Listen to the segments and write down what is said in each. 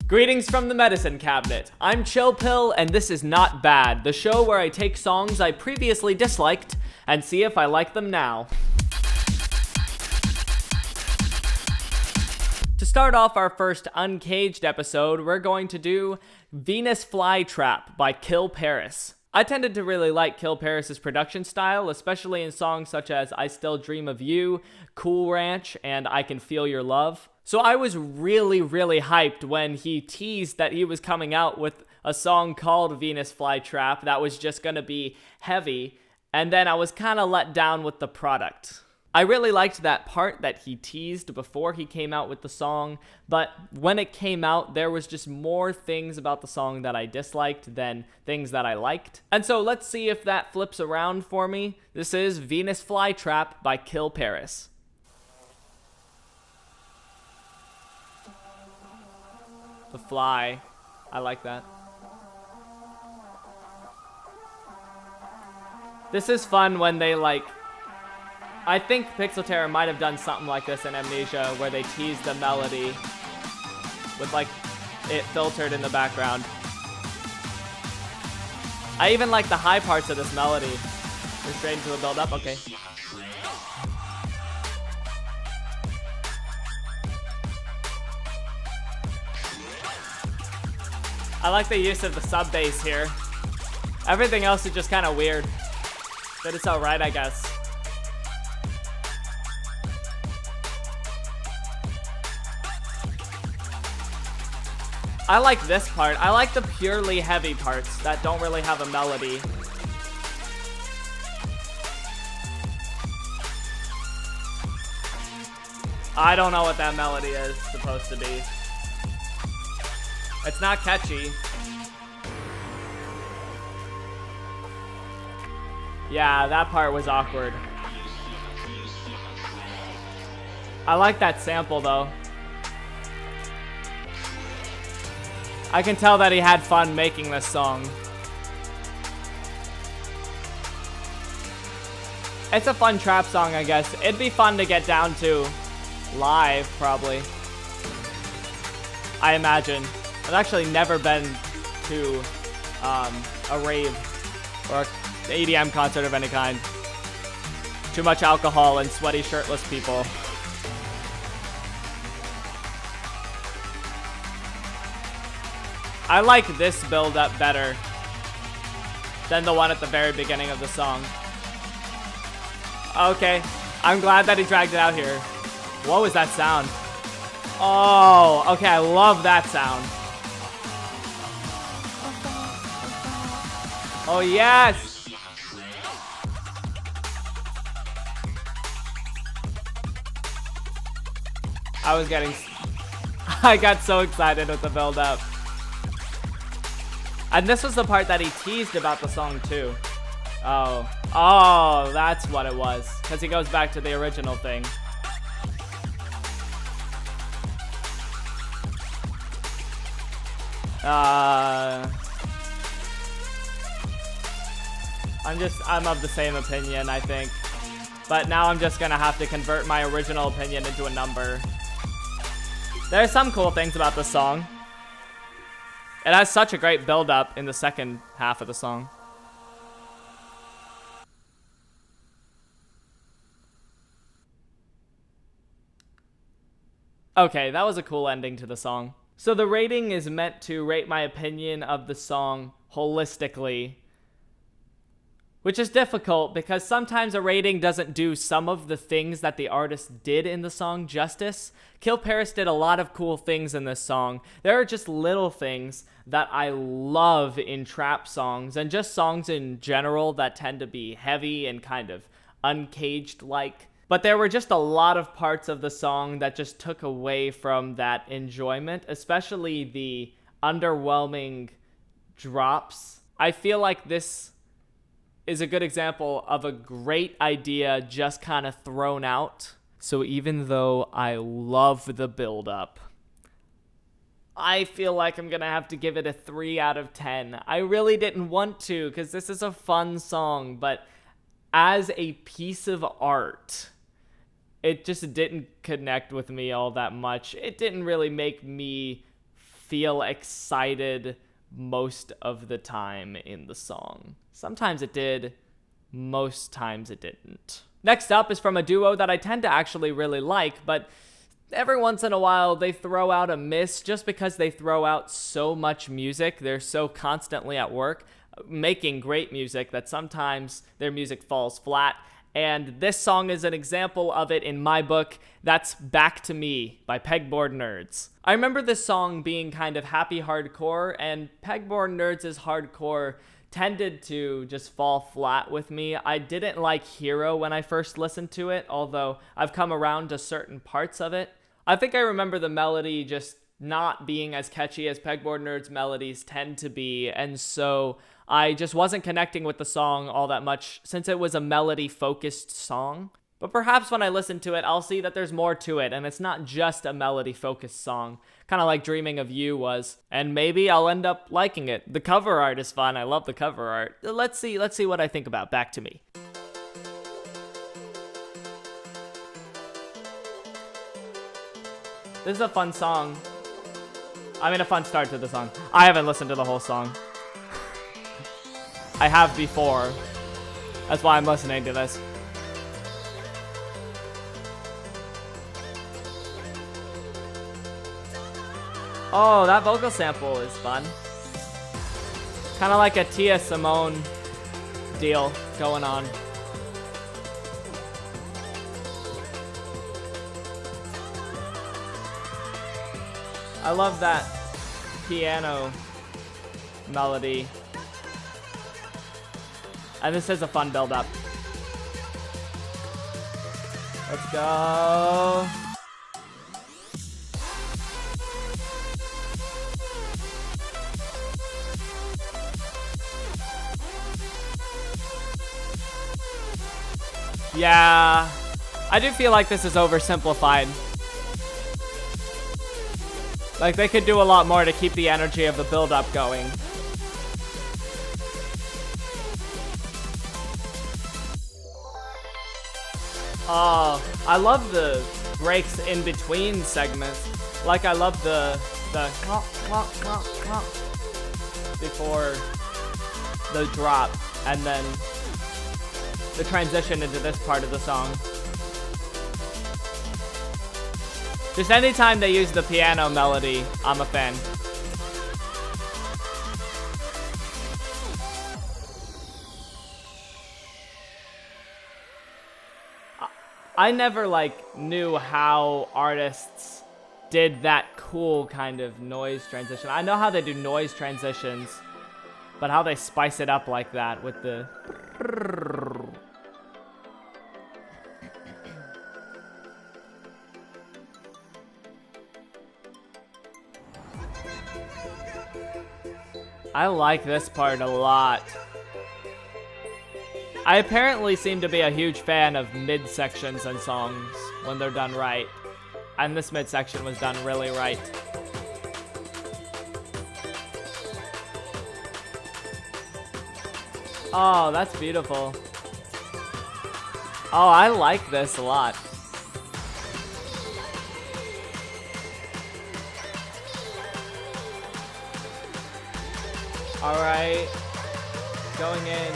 Greetings from the medicine cabinet. I'm Chill Pill, and this is Not Bad, the show where I take songs I previously disliked and see if I like them now. To start off our first Uncaged episode, we're going to do Venus Flytrap by Kill Paris. I tended to really like Kill Paris' production style, especially in songs such as I Still Dream of You, Cool Ranch, and I Can Feel Your Love. So I was really hyped when he teased that he was coming out with a song called Venus Flytrap that was just gonna be heavy, and then I was kinda let down with the product. I really liked that part that he teased before he came out with the song, but when it came out, there was just more things about the song that I disliked than things that I liked. And so let's see if that flips around for me. This is Venus Flytrap by Kill Paris. The fly. I like that. This is fun when they I think Pixel Terror might have done something like this in Amnesia where they tease the melody with it filtered in the background. I even like the high parts of this melody. We're straight into a build up, okay. I like the use of the sub bass here. Everything else is just kind of weird, but it's alright, I guess. I like this part. I like the purely heavy parts that don't really have a melody. I don't know what that melody is supposed to be. It's not catchy. Yeah, that part was awkward. I like that sample though. I can tell that he had fun making this song. It's a fun trap song, I guess. It'd be fun to get down to live, probably. I imagine. I've actually never been to a rave or an EDM concert of any kind. Too much alcohol and sweaty shirtless people. I like this build-up better than the one at the very beginning of the song. Okay, I'm glad that he dragged it out here. What was that sound? Oh, okay, I love that sound. Oh, yes! I got so excited with the build-up. And this was the part that he teased about the song too. Oh, that's what it was. Because he goes back to the original thing. I'm of the same opinion, I think. But now I'm just gonna have to convert my original opinion into a number. There are some cool things about this song. It has such a great build-up in the second half of the song. Okay, that was a cool ending to the song. So the rating is meant to rate my opinion of the song holistically, which is difficult because sometimes a rating doesn't do some of the things that the artist did in the song justice. Kill Paris did a lot of cool things in this song. There are just little things that I love in trap songs and just songs in general that tend to be heavy and kind of uncaged-like. But there were just a lot of parts of the song that just took away from that enjoyment, especially the underwhelming drops. I feel like this is a good example of a great idea just kind of thrown out. So even though I love the build-up, I feel like I'm gonna have to give it a 3 out of 10. I really didn't want to because this is a fun song, but as a piece of art, it just didn't connect with me all that much. It didn't really make me feel excited most of the time in the song. Sometimes it did, most times it didn't. Next up is from a duo that I tend to actually really like, but every once in a while they throw out a miss just because they throw out so much music. They're so constantly at work making great music that sometimes their music falls flat. And this song is an example of it in my book. That's Back to Me by Pegboard Nerds. I remember this song being kind of happy hardcore, and Pegboard Nerds' hardcore tended to just fall flat with me. I didn't like Hero when I first listened to it, although I've come around to certain parts of it. I think I remember the melody just not being as catchy as Pegboard Nerds melodies tend to be, and so I just wasn't connecting with the song all that much since it was a melody-focused song. But perhaps when I listen to it, I'll see that there's more to it, and it's not just a melody-focused song, kind of like Dreaming of You was, and maybe I'll end up liking it. The cover art is fun. I love the cover art. Let's see what I think about Back to Me. This is a fun song. I mean, a fun start to the song. I haven't listened to the whole song. I have before. That's why I'm listening to this. Oh, that vocal sample is fun. Kind of like a Tia Simone deal going on. I love that piano melody. And this is a fun build-up. Let's go. Yeah, I do feel like this is oversimplified. Like, they could do a lot more to keep the energy of the build-up going. Oh, I love the breaks in between segments. Like, I love the before the drop, and then the transition into this part of the song. Just anytime they use the piano melody, I'm a fan. I never, knew how artists did that cool kind of noise transition. I know how they do noise transitions, but how they spice it up like that with the... I like this part a lot. I apparently seem to be a huge fan of mid-sections in songs when they're done right. And this mid-section was done really right. Oh, that's beautiful. Oh, I like this a lot. Alright. Going in.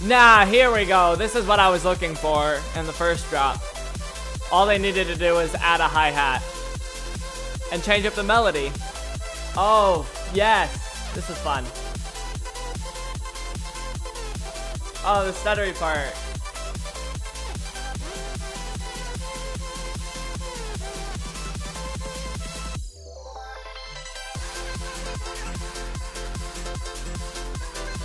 Nah, here we go. This is what I was looking for in the first drop. All they needed to do was add a hi-hat and change up the melody. Oh, yes. This is fun. Oh, the stuttery part.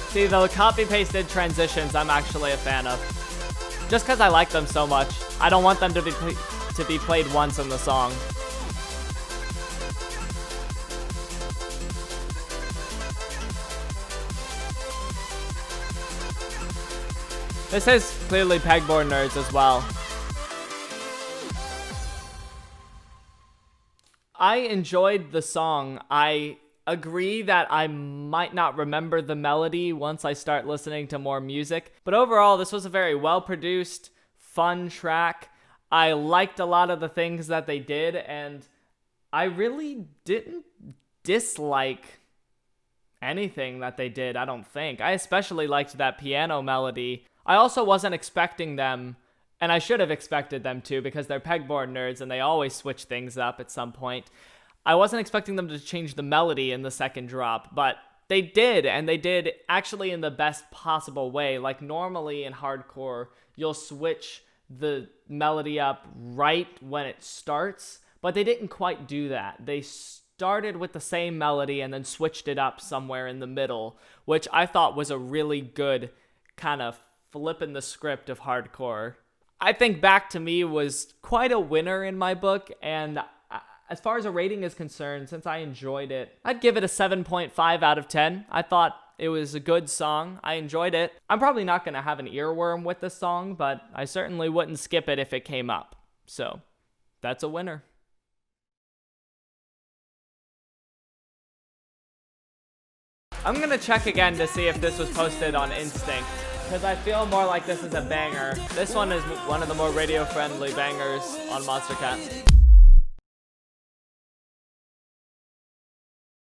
See, the copy-pasted transitions I'm actually a fan of. Just because I like them so much. I don't want them to be played once in the song. This is clearly Pegboard Nerds as well. I enjoyed the song. I agree that I might not remember the melody once I start listening to more music, but overall this was a very well produced, fun track. I liked a lot of the things that they did, and I really didn't dislike anything that they did, I don't think. I especially liked that piano melody. I also wasn't expecting them, and I should have expected them to, because they're pegboard nerds and they always switch things up at some point. I wasn't expecting them to change the melody in the second drop, but they did, and they did actually in the best possible way. Like normally in hardcore, you'll switch the melody up right when it starts, but they didn't quite do that. They started with the same melody and then switched it up somewhere in the middle, which I thought was a really good kind of flipping the script of hardcore. I think Back to Me was quite a winner in my book, and as far as a rating is concerned, since I enjoyed it, I'd give it a 7.5 out of 10. I thought it was a good song. I enjoyed it. I'm probably not going to have an earworm with this song, but I certainly wouldn't skip it if it came up. So, that's a winner. I'm going to check again to see if this was posted on Instinct, because I feel more like this is a banger. This one is one of the more radio-friendly bangers on Monstercat.